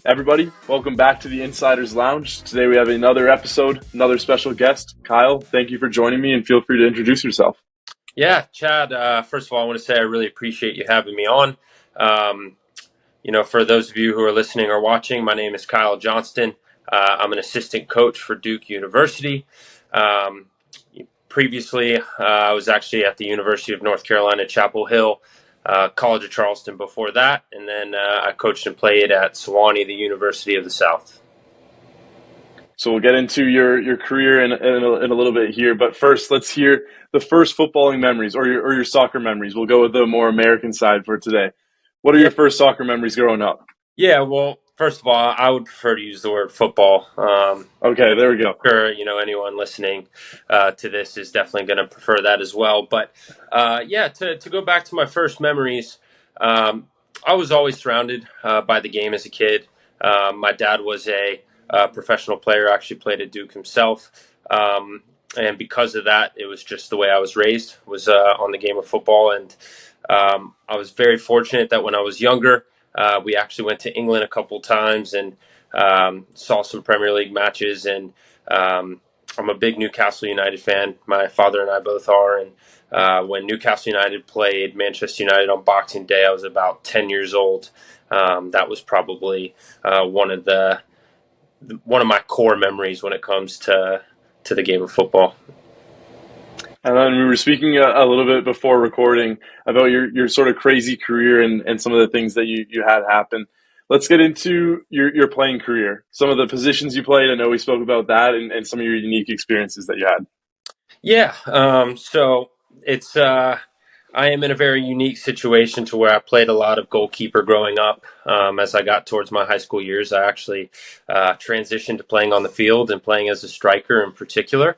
Everybody, welcome back to the Insiders Lounge. Today we have another episode, another special guest. Kyle, thank you for joining me and feel free to introduce yourself. Yeah, Chad, first of all, I want to say I really appreciate you having me on. Um, for those of you who are listening or watching, my name is Kyle Johnston. I'm an assistant coach for Duke University. Um, Previously, I was actually at the University of North Carolina, Chapel Hill, College of Charleston before that, and then I coached and played at Sewanee, the University of the South. So we'll get into your career in a little bit here, but first let's hear the first footballing memories or your soccer memories. We'll go with the more American side for today. What are Yeah, your first soccer memories growing up? yeah. Well, first of all, I would prefer to use the word football. Okay, there we go. Sure, anyone listening to this is definitely going to prefer that as well. But yeah, to go back to my first memories, I was always surrounded by the game as a kid. My dad was a professional player, actually played at Duke himself. And because of that, it was just the way I was raised, was on the game of football. And I was very fortunate that when I was younger, we actually went to England a couple times and saw some Premier League matches. And I'm a big Newcastle United fan. My father and I both are. And when Newcastle United played Manchester United on Boxing Day, I was about 10 years old. That was probably one of my core memories when it comes to the game of football. And then we were speaking a little bit before recording about your sort of crazy career and some of the things that you had happen. Let's get into your playing career. Some of the positions you played. I know we spoke about that and some of your unique experiences that you had. Yeah, so it's I am in a very unique situation to where I played a lot of goalkeeper growing up. As I got towards my high school years, I actually transitioned to playing on the field and playing as a striker in particular.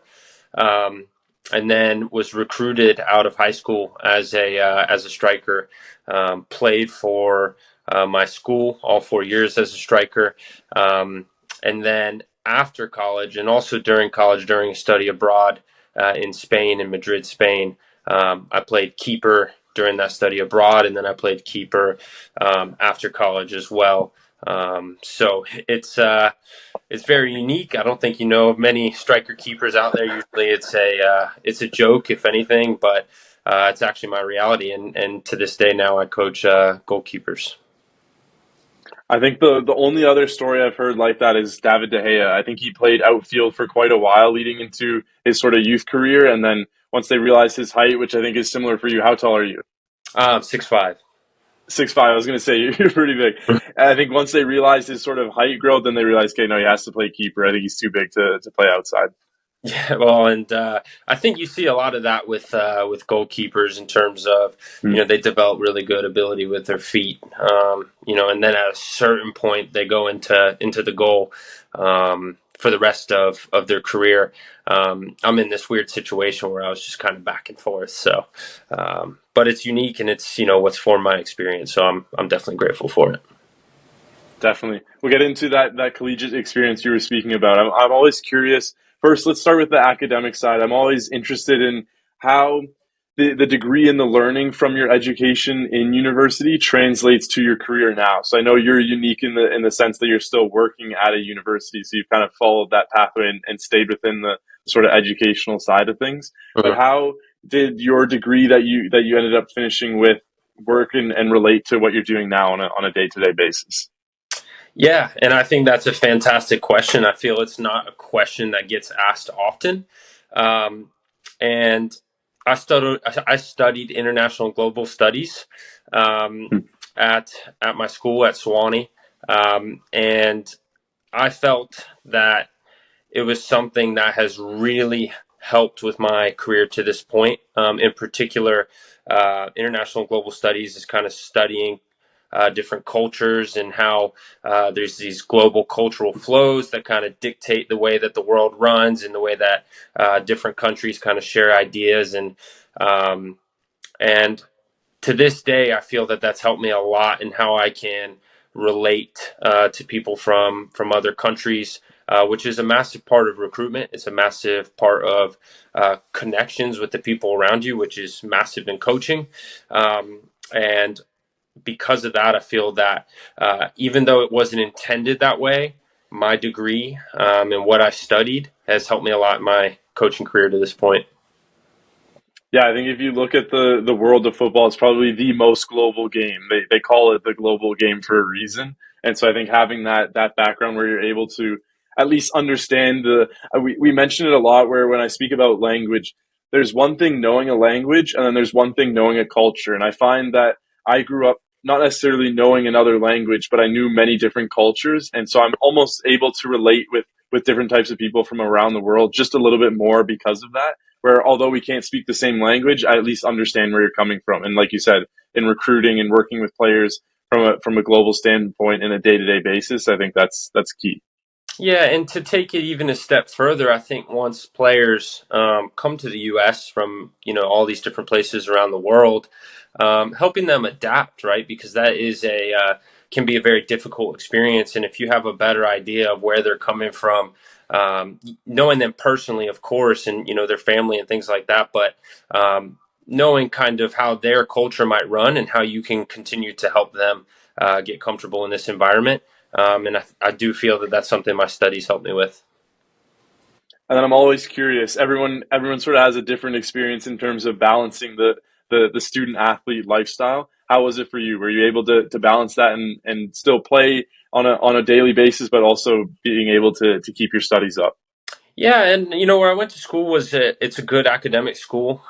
Um, and then was recruited out of high school as a striker. Played for my school all 4 years as a striker, and then after college and also during college during a study abroad in Spain, in Madrid, Spain. I played keeper during that study abroad, and then I played keeper after college as well. So it's very unique. I don't think you know of many striker keepers out there. Usually, it's a joke, if anything, but it's actually my reality. And to this day now, I coach goalkeepers. I think the only other story I've heard like that is David De Gea. I think he played outfield for quite a while leading into his sort of youth career, and then once they realized his height, which I think is similar for you, how tall are you? 6'5". 6'5". I was going to say you're pretty big. And I think once they realized his sort of height growth, then they realized, okay, no, he has to play keeper. I think he's too big to play outside. Yeah, well, and I think you see a lot of that with goalkeepers in terms of Hmm. they develop really good ability with their feet, and then at a certain point they go into the goal for the rest of their career. I'm in this weird situation where I was just kind of back and forth. So, but it's unique and it's what's formed my experience. So I'm definitely grateful for it. Definitely. We'll get into that collegiate experience you were speaking about. I'm always curious. First, let's start with the academic side. I'm always interested in how the degree and the learning from your education in university translates to your career now. So I know you're unique in the sense that you're still working at a university, so you've kind of followed that pathway and stayed within the sort of educational side of things. But Mhm. how did your degree that you ended up finishing with work and relate to what you're doing now on a day-to-day basis? Yeah, and I think that's a fantastic question. I feel it's not a question that gets asked often. Um, and I studied international and global studies um, at my school at Sewanee, and I felt that it was something that has really helped with my career to this point. In particular, international and global studies is kind of studying different cultures and how there's these global cultural flows that kind of dictate the way that the world runs and the way that different countries kind of share ideas um, and to this day, I feel that that's helped me a lot in how I can relate to people from other countries, which is a massive part of recruitment. It's a massive part of connections with the people around you, which is massive in coaching. And because of that, I feel that even though it wasn't intended that way, my degree and what I studied has helped me a lot in my coaching career to this point. Yeah, I think if you look at the world of football, it's probably the most global game. They call it the global game for a reason. And so I think having that background where you're able to at least understand we mention it a lot where when I speak about language, there's one thing knowing a language and then there's one thing knowing a culture. And I find that I grew up not necessarily knowing another language, but I knew many different cultures. And so I'm almost able to relate with different types of people from around the world just a little bit more because of that, where although we can't speak the same language, I at least understand where you're coming from. And like you said, in recruiting and working with players from a global standpoint in a day to day basis, I think that's key. Yeah, and to take it even a step further, I think once players come to the U.S. from all these different places around the world, helping them adapt, right? Because that is a can be a very difficult experience, and if you have a better idea of where they're coming from, knowing them personally, of course, and their family and things like that, but knowing kind of how their culture might run and how you can continue to help them get comfortable in this environment. And I do feel that that's something my studies helped me with. And then I'm always curious. Everyone sort of has a different experience in terms of balancing the student athlete lifestyle. How was it for you? Were you able to balance that and still play on a daily basis, but also being able to keep your studies up? Yeah, and where I went to school it's a good academic school.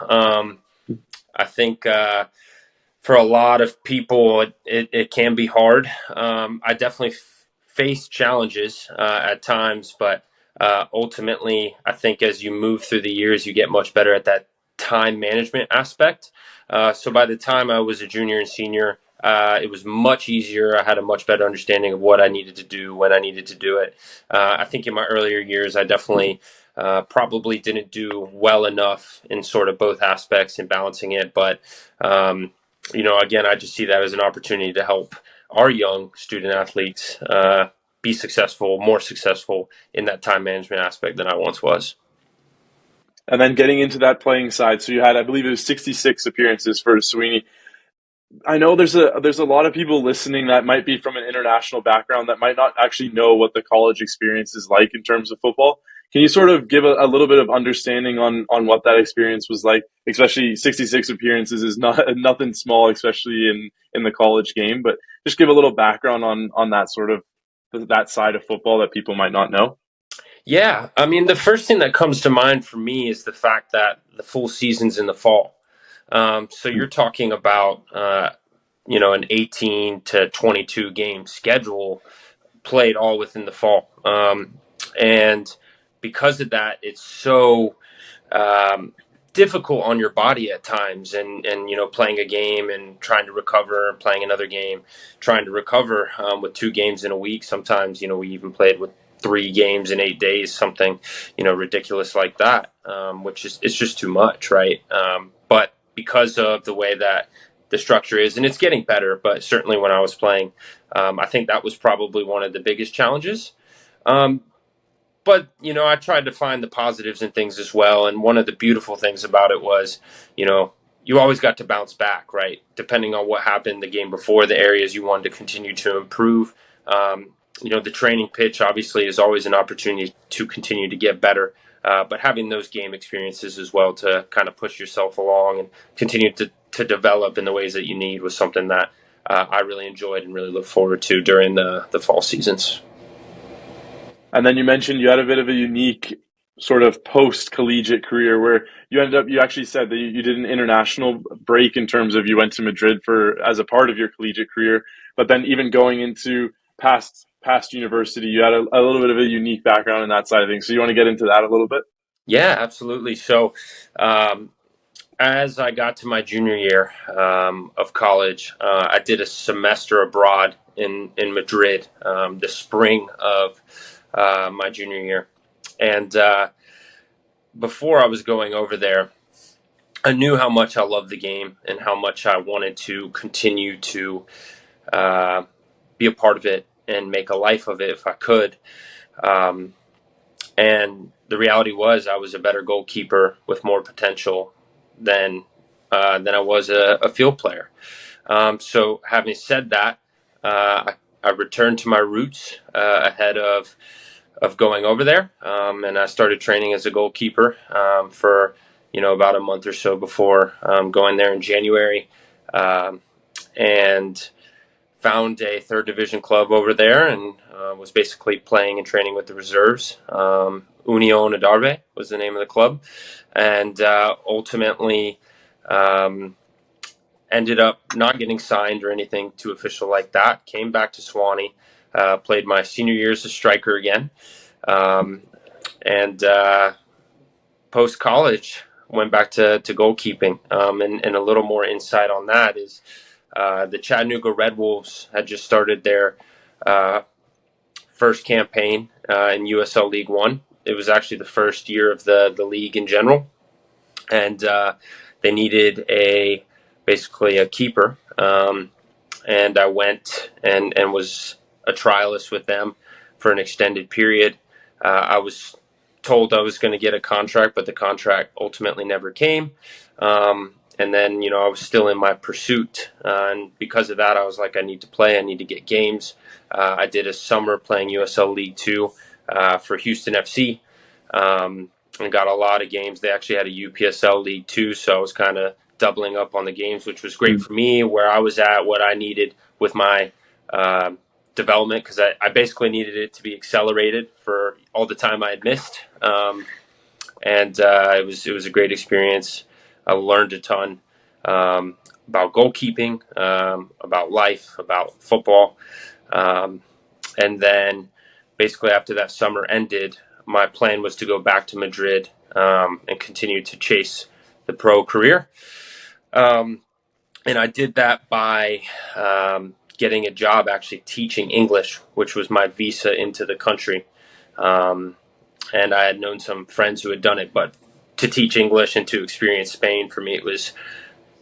I think for a lot of people it can be hard. I definitely faced challenges at times, but ultimately I think as you move through the years, you get much better at that time management aspect. So by the time I was a junior and senior, it was much easier. I had a much better understanding of what I needed to do when I needed to do it. I think in my earlier years, I definitely probably didn't do well enough in sort of both aspects in balancing it. But, again, I just see that as an opportunity to help our young student athletes be successful, more successful in that time management aspect than I once was. And then getting into that playing side, so you had, I believe it was 66 appearances for Sweeney. I know there's a lot of people listening that might be from an international background that might not actually know what the college experience is like in terms of football. Can you sort of give a little bit of understanding on what that experience was like? Especially 66 appearances is not nothing small, especially in the college game. But just give a little background on that sort of that side of football that people might not know. Yeah, I mean, the first thing that comes to mind for me is the fact that the full season's in the fall. So you're talking about, an 18 to 22 game schedule played all within the fall. And because of that, it's so um, difficult on your body at times. And playing a game and trying to recover, playing another game, trying to recover with 2 games in a week. Sometimes, we even played with 3 games in 8 days, something, ridiculous like that, which is it's just too much, right? But because of the way that the structure is, and it's getting better, but certainly when I was playing, I think that was probably one of the biggest challenges. Um, but I tried to find the positives in things as well. And one of the beautiful things about it was, you know, you always got to bounce back, right? Depending on what happened the game before, the areas you wanted to continue to improve. The training pitch obviously is always an opportunity to continue to get better. But having those game experiences as well to kind of push yourself along and continue to develop in the ways that you need was something that I really enjoyed and really look forward to during the fall seasons. And then you mentioned you had a bit of a unique sort of post collegiate career where you actually said that you did an international break in terms of you went to Madrid for as a part of your collegiate career, but then even going into past university, you had a little bit of a unique background in that side of things. So you want to get into that a little bit? Yeah, absolutely. So, um, as I got to my junior year of college, I did a semester abroad in Madrid the spring of my junior year. And before I was going over there, I knew how much I loved the game and how much I wanted to continue to uh, be a part of it and make a life of it if I could. Um, and the reality was, I was a better goalkeeper with more potential than I was a field player. So having said that, I returned to my roots ahead of going over there, and I started training as a goalkeeper for about a month or so before going there in January, and found a third division club over there, and was basically playing and training with the reserves. Union Adarve was the name of the club, and ultimately ended up not getting signed or anything too official like that. Came back to Swanee, played my senior year as a striker again, and post college went back to goalkeeping. And a little more insight on that is the Chattanooga Red Wolves had just started their first campaign in USL League One. It was actually the first year of the league in general, and they needed basically a keeper. And I went and was a trialist with them for an extended period. I was told I was going to get a contract, but the contract ultimately never came. And then, I was still in my pursuit. And because of that, I was like, I need to play. I need to get games. I did a summer playing USL League Two for Houston FC, and got a lot of games. They actually had a UPSL League Two, so I was kind of doubling up on the games, which was great for me, where I was at, what I needed with my development, because I basically needed it to be accelerated for all the time I had missed. And it was a great experience. I learned a ton about goalkeeping, about life, about football. And then basically after that summer ended, my plan was to go back to Madrid and continue to chase the pro career. And I did that by getting a job actually teaching English, which was my visa into the country. And I had known some friends who had done it, but to teach English and to experience Spain, for me, it was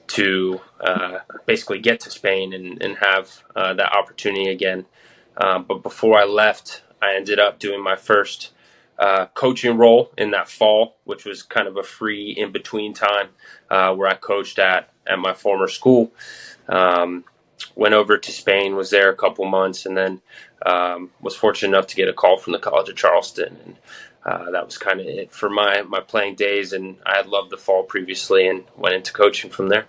to basically get to Spain and have that opportunity again. But before I left, I ended up doing my first coaching role in that fall, which was kind of a free in-between time where I coached at my former school. Went over to Spain, was there a couple months, and then was fortunate enough to get a call from the College of Charleston. And that was kind of it for my playing days. And I had loved the fall previously and went into coaching from there.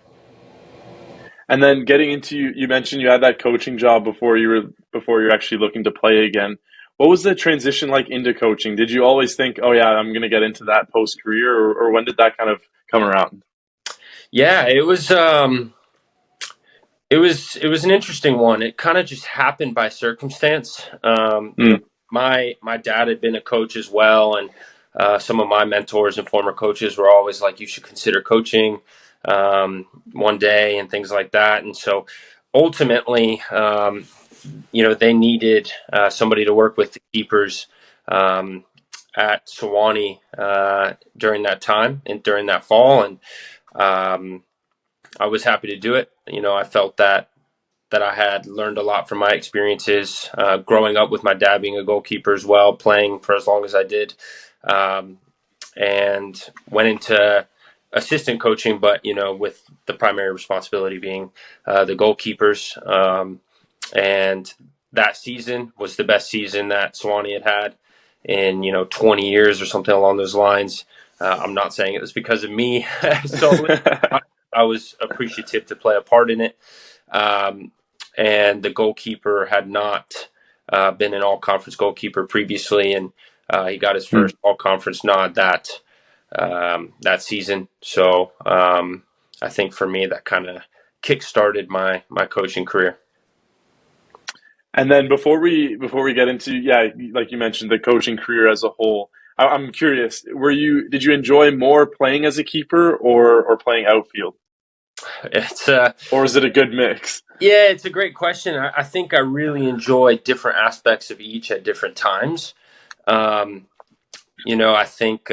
And then getting into you mentioned you had that coaching job before you're actually looking to play again. What was the transition like into coaching? Did you always think, oh yeah, I'm going to get into that post career, or when did that kind of come around? Yeah, it was an interesting one. It kind of just happened by circumstance. My dad had been a coach as well, and some of my mentors and former coaches were always like, "You should consider coaching one day," and things like that. And so, ultimately, they needed somebody to work with the keepers at Sewanee during that time and during that fall, and I was happy to do it. I felt that I had learned a lot from my experiences growing up with my dad being a goalkeeper as well, playing for as long as I did, and went into assistant coaching, but with the primary responsibility being the goalkeepers. And that season was the best season that Swanee had in 20 years or something along those lines. I'm not saying it was because of me, so I was appreciative to play a part in it. And the goalkeeper had not been an all-conference goalkeeper previously, and he got his first all-conference nod that season. So I think for me, that kind of kick-started my coaching career. And then before we get into, yeah, like you mentioned, the coaching career as a whole, I'm curious, did you enjoy more playing as a keeper or playing outfield? It's Or is it a good mix? Yeah, it's a great question. I think I really enjoy different aspects of each at different times. I think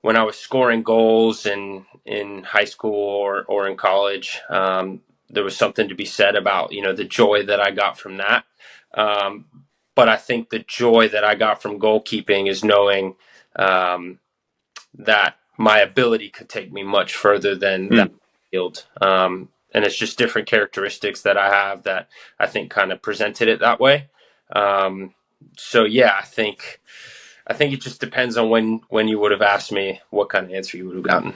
when I was scoring goals in high school or in college, there was something to be said about the joy that I got from that. But I think the joy that I got from goalkeeping is knowing that my ability could take me much further than that field. it's just different characteristics that I have that I think kind of presented it that way. So yeah, I think it just depends on when you would have asked me what kind of answer you would have gotten.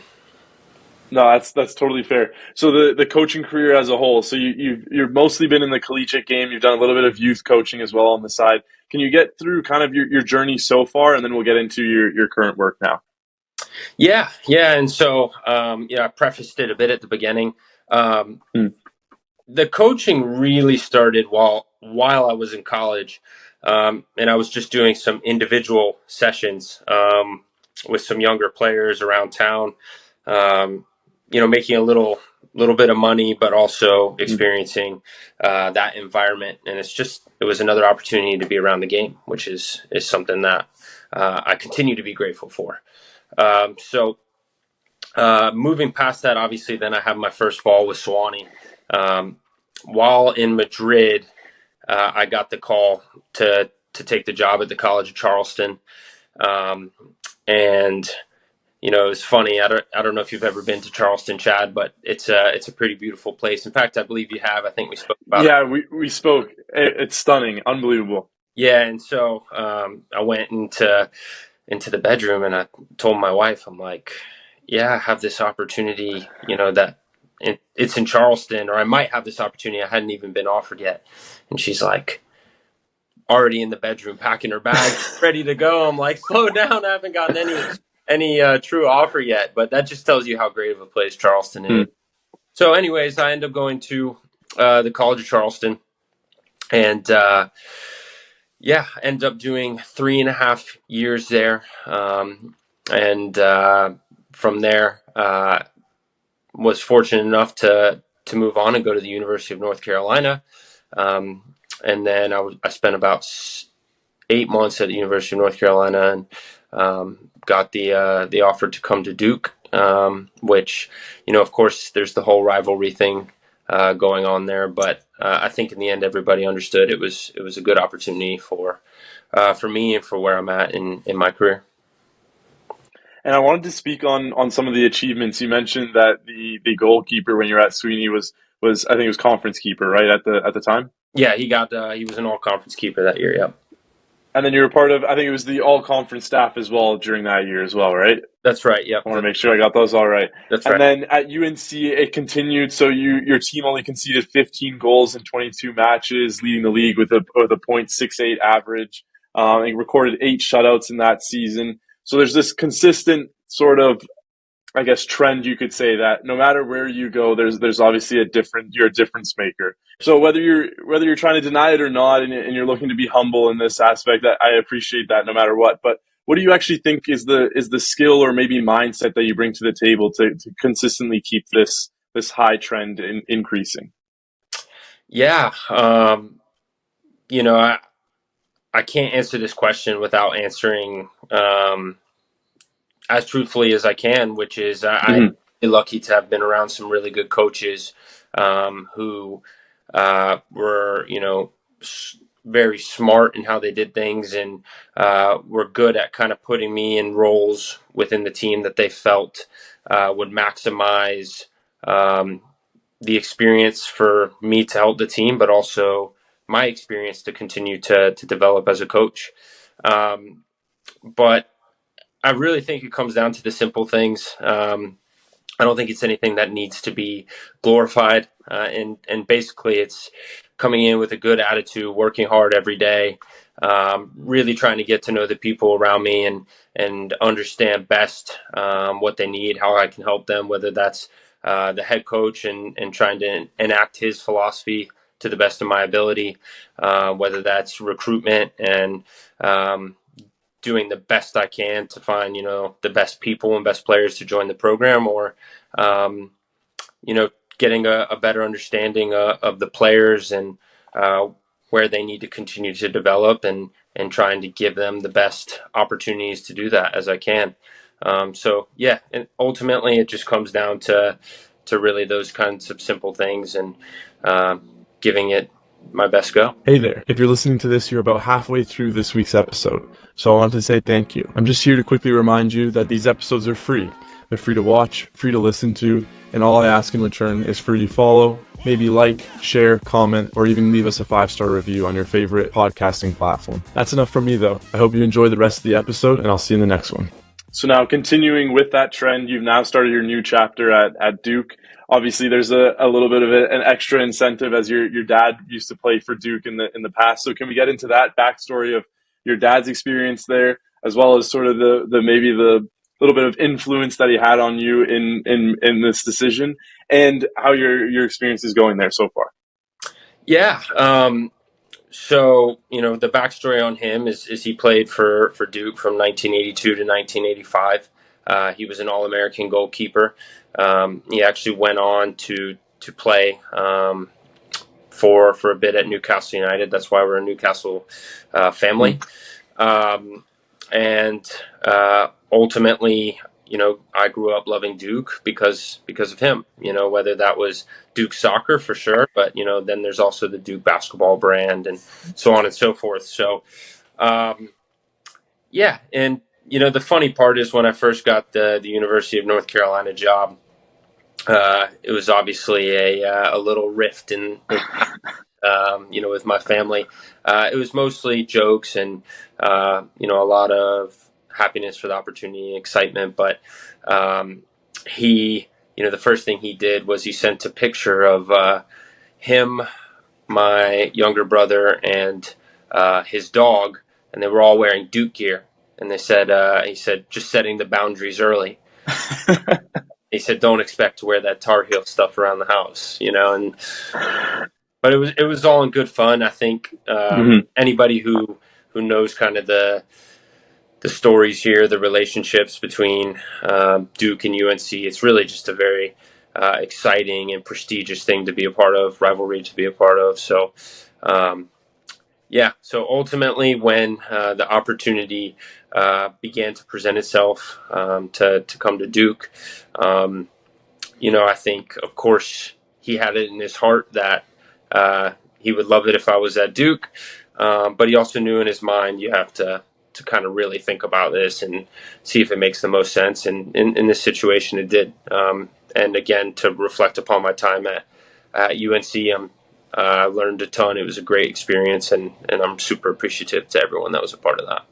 No, that's totally fair. So the coaching career as a whole. So you've mostly been in the collegiate game. You've done a little bit of youth coaching as well on the side. Can you get through kind of your journey so far, and then we'll get into your current work now? Yeah, and so I prefaced it a bit at the beginning. Um, Hmm. the coaching really started while I was in college, and I was just doing some individual sessions with some younger players around town. Making a little bit of money, but also experiencing that environment. And it was another opportunity to be around the game, which is something that I continue to be grateful for. Moving past that, obviously, then I have my first fall with Sewanee. While in Madrid, I got the call to take the job at the College of Charleston, and it's funny. I don't know if you've ever been to Charleston, Chad, but it's a pretty beautiful place. In fact, I believe you have. I think we spoke about it. Yeah, we spoke. It's stunning, unbelievable. Yeah, and so I went into the bedroom and I told my wife, I'm like, yeah, I have this opportunity, that it's in Charleston, or I might have this opportunity. I hadn't even been offered yet. And she's like, already in the bedroom, packing her bag, ready to go. I'm like, slow down. I haven't gotten any true offer yet. But that just tells you how great of a place Charleston is. So anyways, I end up going to the College of Charleston, and end up doing 3.5 years there. And from there, was fortunate enough to move on and go to the University of North Carolina. And then I spent about 8 months at the University of North Carolina and got the offer to come to Duke, which, of course, there's the whole rivalry thing going on there. But I think in the end, everybody understood it was a good opportunity for me and for where I'm at in my career. And I wanted to speak on some of the achievements. You mentioned that the goalkeeper when you're at Sweeney was I think it was conference keeper, right, at the time? Yeah, he was an all conference keeper that year, yeah. And then you were part of, I think it was the all conference staff as well during that year as well, right? That's right, yep. I want to make sure I got those all right. That's right. And then at UNC, it continued. So your team only conceded 15 goals in 22 matches, leading the league with a .68 average. And recorded 8 shutouts in that season. So there's this consistent sort of, I guess, trend, you could say, that no matter where you go, there's obviously you're a difference maker. So whether you're trying to deny it or not, and you're looking to be humble in this aspect, I appreciate that no matter what. But what do you actually think is the skill or maybe mindset that you bring to the table to consistently keep this high trend increasing? Yeah, I can't answer this question without answering as truthfully as I can, which is I'm lucky to have been around some really good coaches who were, very smart in how they did things and were good at kind of putting me in roles within the team that they felt would maximize the experience for me to help the team, but also my experience to continue to develop as a coach. But I really think it comes down to the simple things. I don't think it's anything that needs to be glorified. And basically it's coming in with a good attitude, working hard every day, really trying to get to know the people around me and understand best what they need, how I can help them, whether that's the head coach and trying to enact his philosophy to the best of my ability, whether that's recruitment and doing the best I can to find, the best people and best players to join the program, or, getting a better understanding of the players and where they need to continue to develop and trying to give them the best opportunities to do that as I can. And ultimately it just comes down to really those kinds of simple things and giving it my best go. Hey there. If you're listening to this, you're about halfway through this week's episode. So I want to say thank you. I'm just here to quickly remind you that these episodes are free. They're free to watch, free to listen to, and all I ask in return is for you to follow, maybe like, share, comment, or even leave us a 5-star review on your favorite podcasting platform. That's enough from me, though. I hope you enjoy the rest of the episode, and I'll see you in the next one. So now, continuing with that trend, you've now started your new chapter at Duke. Obviously, there's a little bit of an extra incentive, as your dad used to play for Duke in the past. So can we get into that backstory of your dad's experience there, as well as sort of the maybe the little bit of influence that he had on you in this decision, and how your experience is going there so far? Yeah. So, the backstory on him is he played for Duke from 1982 to 1985. He was an All-American goalkeeper. He actually went on to play for a bit at Newcastle United. That's why we're a Newcastle family. And ultimately, I grew up loving Duke because of him, whether that was Duke soccer for sure, but, then there's also the Duke basketball brand and so on and so forth. So, yeah. And, the funny part is when I first got the University of North Carolina job, it was obviously a little rift with my family. It was mostly jokes and, a lot of happiness for the opportunity and excitement. But he, the first thing he did was he sent a picture of him, my younger brother, and his dog, and they were all wearing Duke gear. And he said, just setting the boundaries early. He said, don't expect to wear that Tar Heel stuff around the house, But it was all in good fun. I think anybody who knows kind of the stories here, the relationships between Duke and UNC, it's really just a very exciting and prestigious thing to be a part of, rivalry to be a part of. So, So ultimately, when the opportunity began to present itself to come to Duke, I think, of course, he had it in his heart that he would love it if I was at Duke, but he also knew in his mind you have to kind of really think about this and see if it makes the most sense. And in this situation, it did. And again, to reflect upon my time at UNC, I learned a ton. It was a great experience, and I'm super appreciative to everyone that was a part of that.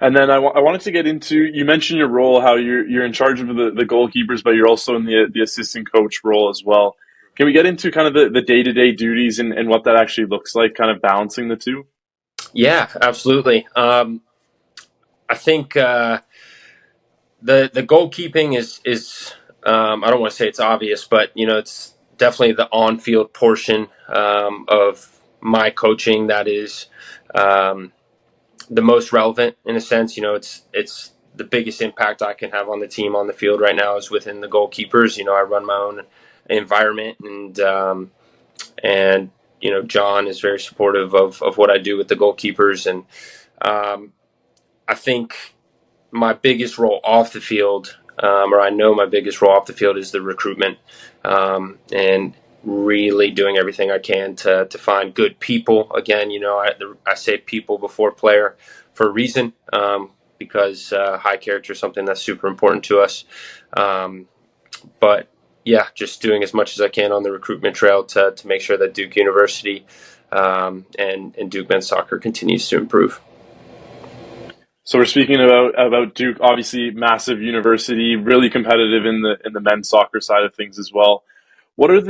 And then I wanted to get into, you mentioned your role, how you're in charge of the goalkeepers, but you're also in the assistant coach role as well. Can we get into kind of the day-to-day duties and what that actually looks like, kind of balancing the two? Yeah, absolutely. I think the goalkeeping is I don't want to say it's obvious, but it's definitely the on-field portion of my coaching that is the most relevant in a sense. It's the biggest impact I can have on the team on the field right now is within the goalkeepers. I run my own environment, and John is very supportive of what I do with the goalkeepers, and I think my biggest role off the field, or I know my biggest role off the field, is the recruitment, and really doing everything I can to find good people. Again, I say people before player for a reason, because high character is something that's super important to us. But yeah, just doing as much as I can on the recruitment trail to make sure that Duke University and Duke men's soccer continues to improve. So we're speaking about Duke, obviously massive university, really competitive in the men's soccer side of things as well. What are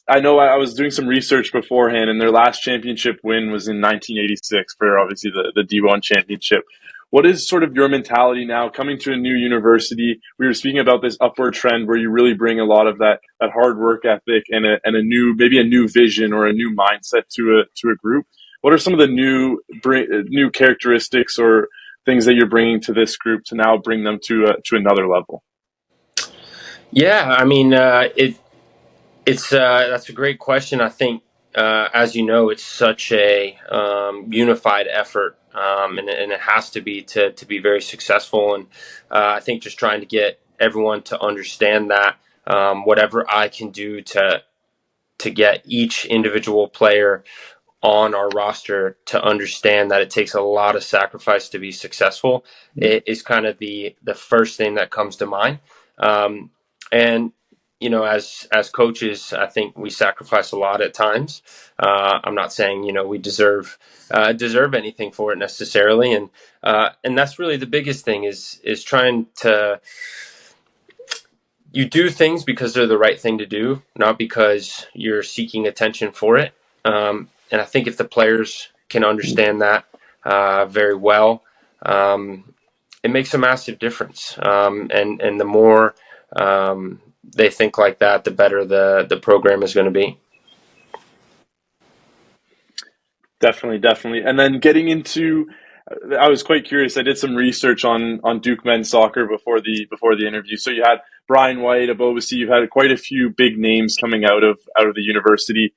I know I was doing some research beforehand, and their last championship win was in 1986 for obviously the D1 championship. What is sort of your mentality now coming to a new university? We were speaking about this upward trend where you really bring a lot of that hard work ethic and a maybe a new vision or a new mindset to a group. What are some of the new characteristics or things that you're bringing to this group to now bring them to another level? Yeah, I mean, it's that's a great question. I think, as you know, it's such a unified effort, and it has to be to be very successful. And I think just trying to get everyone to understand that whatever I can do to get each individual player on our roster to understand that it takes a lot of sacrifice to be successful, it is kind of the first thing that comes to mind. And as coaches, I think we sacrifice a lot at times. I'm not saying we deserve anything for it necessarily, and that's really the biggest thing is trying to you do things because they're the right thing to do, not because you're seeking attention for it. And I think if the players can understand that very well, it makes a massive difference. And the more they think like that, the better the program is going to be. Definitely. And then getting into, I was quite curious. I did some research on Duke men's soccer before the interview. So you had Brian White, Abobasi. You've had quite a few big names coming out of the university.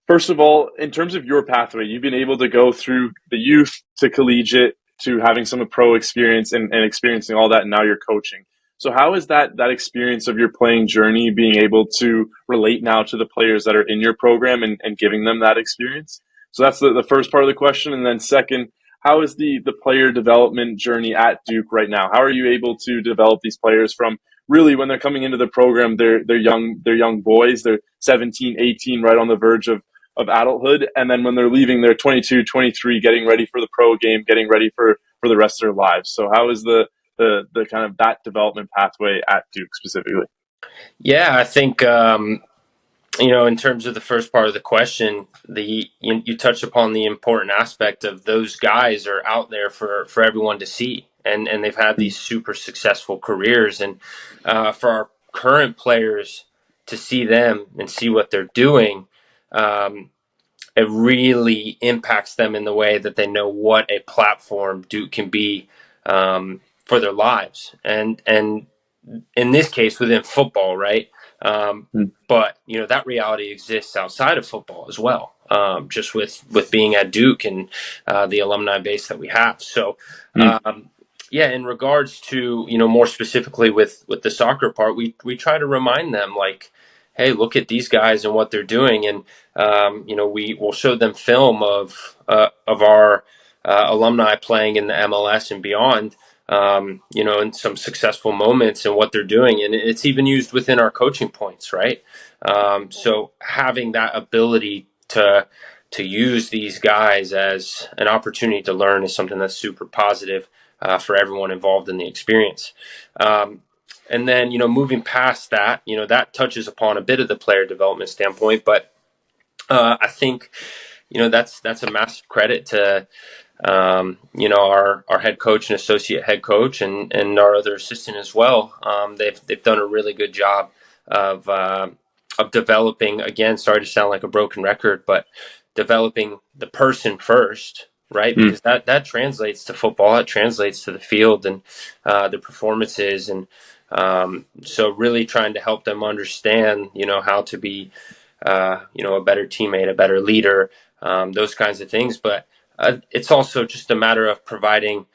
First of all, in terms of your pathway, you've been able to go through the youth to collegiate to having some pro experience and experiencing all that, and now you're coaching. So how is that experience of your playing journey being able to relate now to the players that are in your program and giving them that experience? So that's the first part of the question. And then second, how is the player development journey at Duke right now? How are you able to develop these players from really when they're coming into the program, they're young boys, they're 17, 18, right on the verge of adulthood, and then when they're leaving, they're 22, 23, getting ready for the pro game, getting ready for the rest of their lives. So how is the kind of that development pathway at Duke specifically? Yeah, I think in terms of the first part of the question, you touched upon the important aspect of those guys are out there for everyone to see, and they've had these super successful careers, and for our current players to see them and see what they're doing, it really impacts them in the way that they know what a platform Duke can be for their lives, and in this case within football, right? But that reality exists outside of football as well, just with being at Duke and the alumni base that we have. So, yeah, in regards to more specifically with the soccer part, we try to remind them like, hey, look at these guys and what they're doing, and we will show them film of our alumni playing in the MLS and beyond. In some successful moments and what they're doing. And it's even used within our coaching points, right? So having that ability to use these guys as an opportunity to learn is something that's super positive for everyone involved in the experience. And then, moving past that, that touches upon a bit of the player development standpoint, but I think, that's a massive credit to our head coach and associate head coach and our other assistant as well. They've done a really good job of developing. Again, sorry to sound like a broken record, but developing the person first, right? Because that translates to football. It translates to the field and the performances, and so really trying to help them understand, how to be, a better teammate, a better leader, those kinds of things, but. It's also just a matter of providing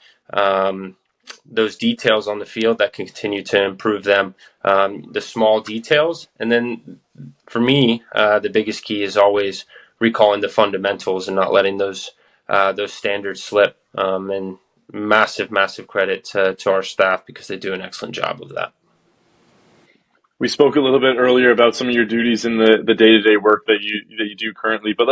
those details on the field that can continue to improve them, the small details. And then for me, the biggest key is always recalling the fundamentals and not letting those standards slip. And massive credit to our staff because they do an excellent job of that. We spoke a little bit earlier about some of your duties in the day-to-day work that you do currently, but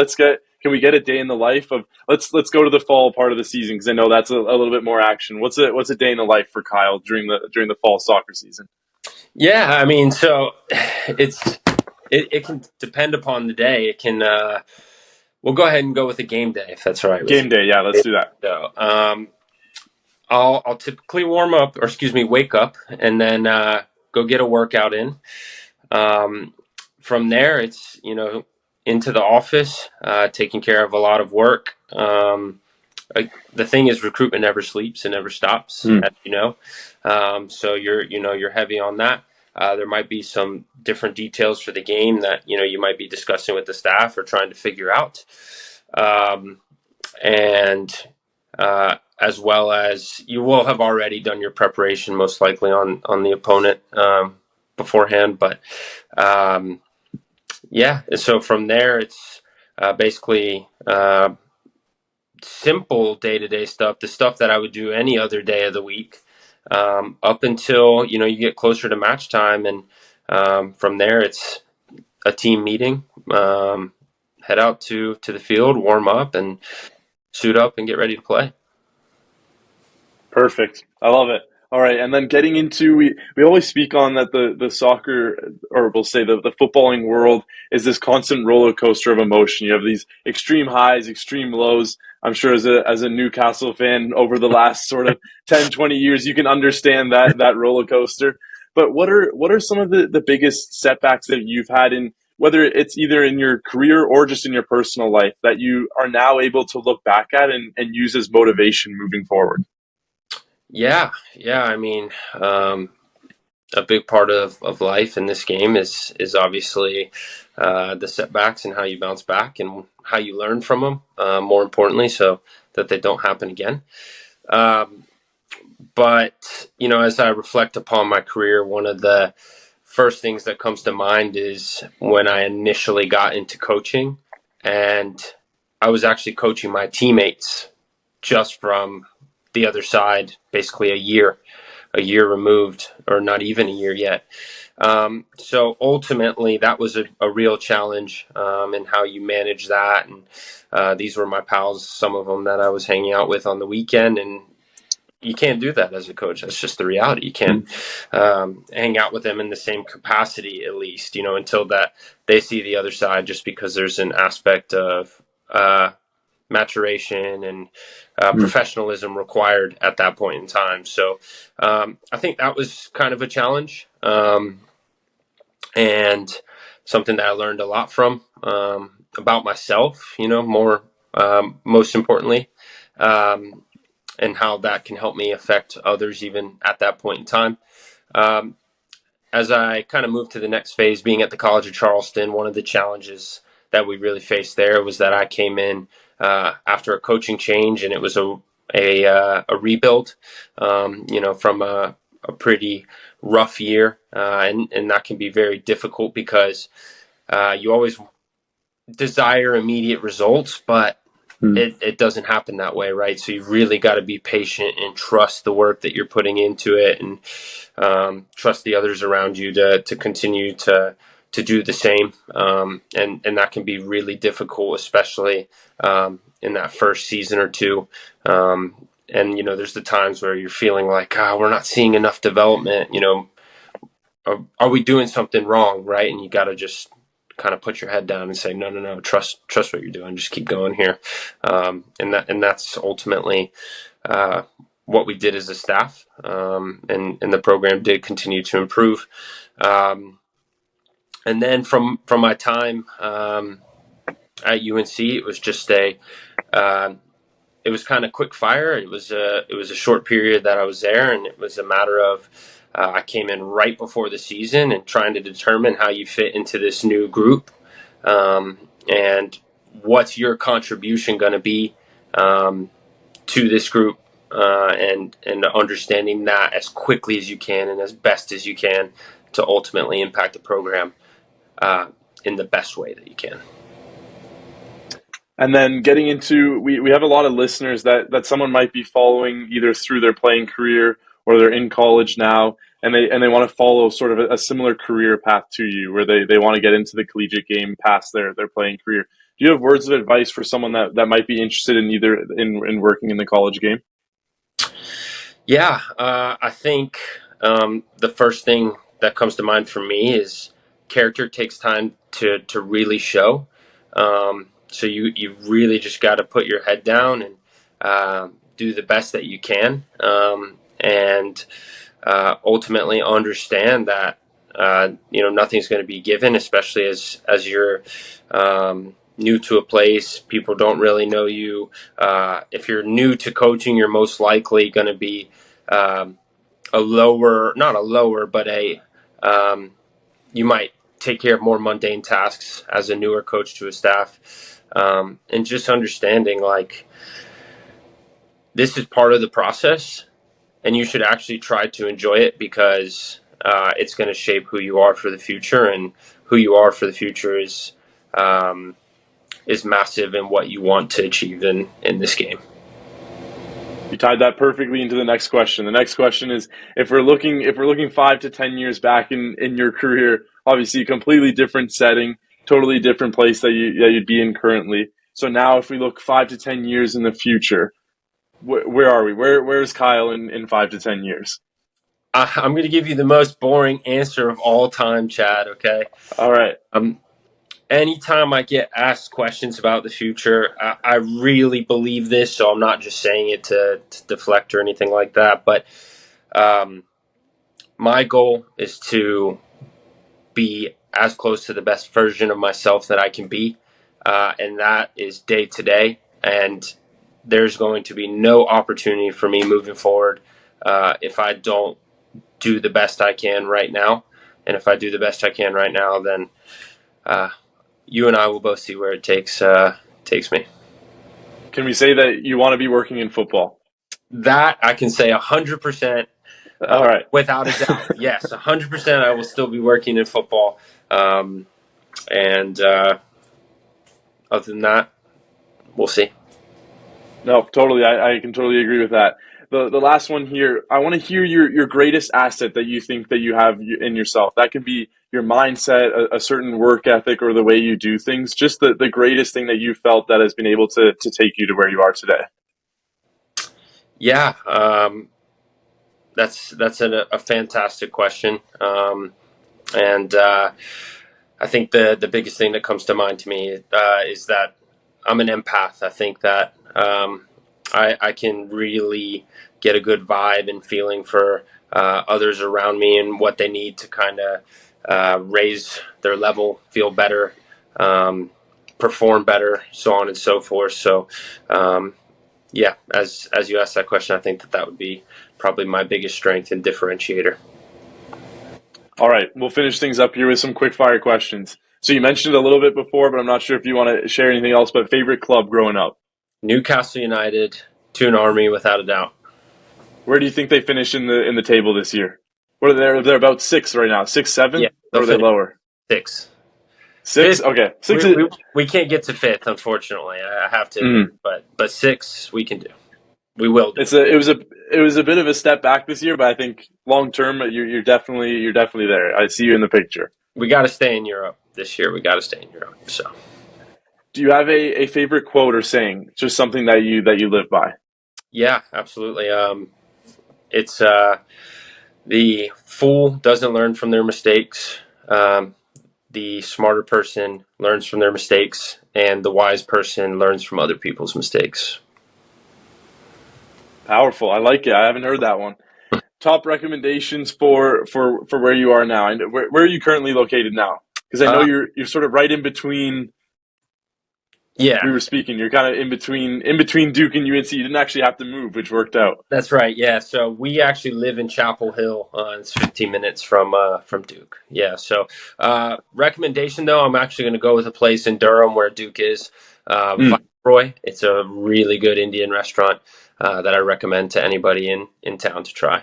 can we get a day in the life of let's go to the fall part of the season because I know that's a little bit more action. What's a day in the life for Kyle during the fall soccer season? Yeah, I mean, so it can depend upon the day. It can we'll go ahead and go with a game day if that's all right with Game day, yeah, let's do that. So I'll typically wake up and then go get a workout in. From there, it's into the office, taking care of a lot of work. The thing is, recruitment never sleeps and never stops, as you know. So you're heavy on that. There might be some different details for the game that you might be discussing with the staff or trying to figure out, and as well as you will have already done your preparation, most likely on the opponent beforehand. But yeah, so from there, it's basically simple day-to-day stuff, the stuff that I would do any other day of the week, up until you get closer to match time, and From there, it's a team meeting, head out to the field, warm up, and suit up and get ready to play. Perfect. I love it. All right, and then getting into we always speak on that the soccer, or we'll say the footballing world is this constant roller coaster of emotion. You have these extreme highs, extreme lows. I'm sure as a Newcastle fan over the last sort of 10, 20 years, you can understand that roller coaster. But what are some of the biggest setbacks that you've had in, whether it's either in your career or just in your personal life, that you are now able to look back at and use as motivation moving forward? Yeah. I mean, a big part of life in this game is obviously the setbacks and how you bounce back and how you learn from them, more importantly, so that they don't happen again. But, as I reflect upon my career, one of the first things that comes to mind is when I initially got into coaching, and I was actually coaching my teammates just from the other side, basically a year removed, or not even a year yet. So ultimately, that was a real challenge in how you manage that. And these were my pals, some of them that I was hanging out with on the weekend, and you can't do that as a coach. That's just the reality. You can't hang out with them in the same capacity, at least, until that they see the other side, just because there's an aspect of maturation and professionalism required at that point in time. So I think that was kind of a challenge, and something that I learned a lot from, about myself, more, most importantly, and how that can help me affect others even at that point in time. Um, as I kind of moved to the next phase, being at the College of Charleston, one of the challenges that we really faced there was that I came in after a coaching change, and it was a rebuild, from a pretty rough year, and that can be very difficult because you always desire immediate results, but it doesn't happen that way, right? So you really got to be patient and trust the work that you're putting into it, and trust the others around you to continue to do the same. And that can be really difficult, especially in that first season or two. And there's the times where you're feeling like, we're not seeing enough development. Are we doing something wrong, right? And you got to just kind of put your head down and say, no, trust what you're doing. Just keep going here. And that's ultimately what we did as a staff. And the program did continue to improve. And then from my time at UNC, it was just it was kind of quick fire. It was a short period that I was there, and it was a matter of I came in right before the season and trying to determine how you fit into this new group, and what's your contribution going to be to this group, and understanding that as quickly as you can and as best as you can to ultimately impact the program in the best way that you can. And then getting into, we have a lot of listeners that someone might be following either through their playing career or they're in college now, and they want to follow sort of a similar career path to you, where they want to get into the collegiate game past their playing career. Do you have words of advice for someone that might be interested in either in working in the college game? Yeah, I think the first thing that comes to mind for me is character takes time to really show. So you really just got to put your head down and do the best that you can, and ultimately understand that nothing's going to be given, especially as you're new to a place. People don't really know you. If you're new to coaching, you're most likely going to be not a lower, but you might take care of more mundane tasks as a newer coach to a staff, and just understanding like this is part of the process, and you should actually try to enjoy it, because it's going to shape who you are for the future, and who you are for the future is massive in what you want to achieve in this game. You tied that perfectly into the next question. The next question is, if we're looking 5 to 10 years back in your career, obviously a completely different setting, totally different place that you'd be in currently. So now, if we look 5 to 10 years in the future, where are we? Where's Kyle in 5 to 10 years? I'm going to give you the most boring answer of all time, Chad. Okay. All right. Anytime I get asked questions about the future, I really believe this, so I'm not just saying it to deflect or anything like that. But my goal is to be as close to the best version of myself that I can be, and that is day to day. And there's going to be no opportunity for me moving forward if I don't do the best I can right now. And if I do the best I can right now, then you and I will both see where it takes me. Can we say that you want to be working in football? That I can say 100%. All right. Without a doubt. Yes, 100% I will still be working in football. And other than that, we'll see. No, totally. I can totally agree with that. The last one here, I want to hear your greatest asset that you think that you have in yourself. That can be your mindset, a certain work ethic, or the way you do things. Just the greatest thing that you felt that has been able to take you to where you are today. Yeah, that's a fantastic question. And I think the biggest thing that comes to mind to me is that I'm an empath. I think that I can really get a good vibe and feeling for others around me and what they need to kind of raise their level, feel better, perform better, so on and so forth. So, yeah, as you asked that question, I think that would be probably my biggest strength and differentiator. All right, we'll finish things up here with some quick fire questions. So you mentioned it a little bit before, but I'm not sure if you want to share anything else. But favorite club growing up? Newcastle United, Toon Army, without a doubt. Where do you think they finish in the table this year? What are they? They're about 6 right now. 6, 7? Yeah, or are they lower? 6. 6? Fifth, Okay. 6 we can't get to 5th, unfortunately. I have to, but 6 we can do. We will do. It was a bit of a step back this year, but I think long term you're definitely there. I see you in the picture. We got to stay in Europe this year. We got to stay in Europe. So, do you have a favorite quote or saying? Just something that you live by? Yeah, absolutely. It's the fool doesn't learn from their mistakes. The smarter person learns from their mistakes, and the wise person learns from other people's mistakes. Powerful. I like it. I haven't heard that one. Top recommendations for where you are now, and where are you currently located now? Because I know you're sort of right in between. Yeah, we were speaking. You're kind of in between Duke and UNC. You didn't actually have to move, which worked out. That's right. Yeah, so we actually live in Chapel Hill. It's 15 minutes from Duke. Yeah. So recommendation though, I'm actually going to go with a place in Durham where Duke is. Viceroy. It's a really good Indian restaurant that I recommend to anybody in town to try.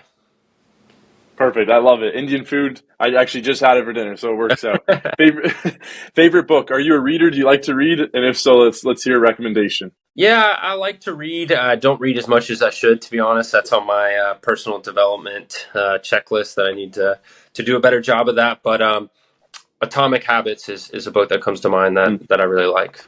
Perfect. I love it. Indian food. I actually just had it for dinner, so it works out. Favorite book. Are you a reader? Do you like to read? And if so, let's hear a recommendation. Yeah, I like to read. I don't read as much as I should, to be honest. That's on my personal development checklist that I need to do a better job of that. But Atomic Habits is a book that comes to mind that I really like.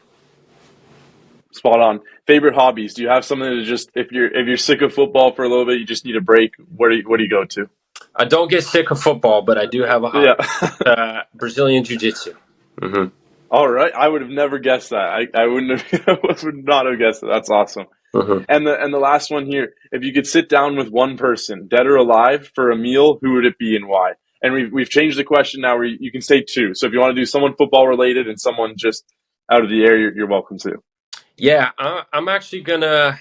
Spot on. Favorite hobbies. Do you have something to just if you're sick of football for a little bit, you just need a break? What do you go to? I don't get sick of football, but I do have a hobby. Yeah. Brazilian Jiu-Jitsu. Mm-hmm. All right. I would have never guessed that. I wouldn't have, I would not have guessed that. That's awesome. Mm-hmm. And the last one here, if you could sit down with one person, dead or alive, for a meal, who would it be and why? And we've changed the question now where you can say 2. So if you want to do someone football related and someone just out of the air, you're welcome to. Yeah, I'm actually gonna.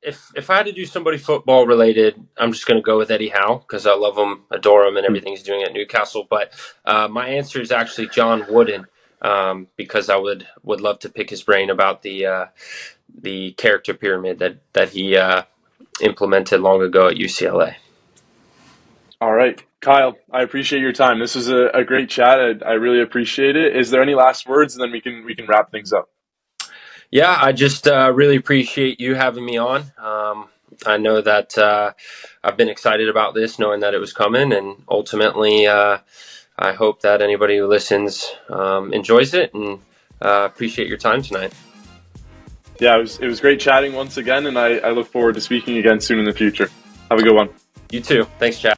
If I had to do somebody football related, I'm just going to go with Eddie Howe because I love him, adore him, and everything he's doing at Newcastle. But my answer is actually John Wooden because I would love to pick his brain about the character pyramid that he implemented long ago at UCLA. All right, Kyle, I appreciate your time. This was a great chat. I really appreciate it. Is there any last words, and then we can wrap things up? Yeah, I just really appreciate you having me on. I know that I've been excited about this, knowing that it was coming, and ultimately, I hope that anybody who listens enjoys it, and appreciate your time tonight. Yeah, it was great chatting once again, and I look forward to speaking again soon in the future. Have a good one. You too. Thanks, Chad.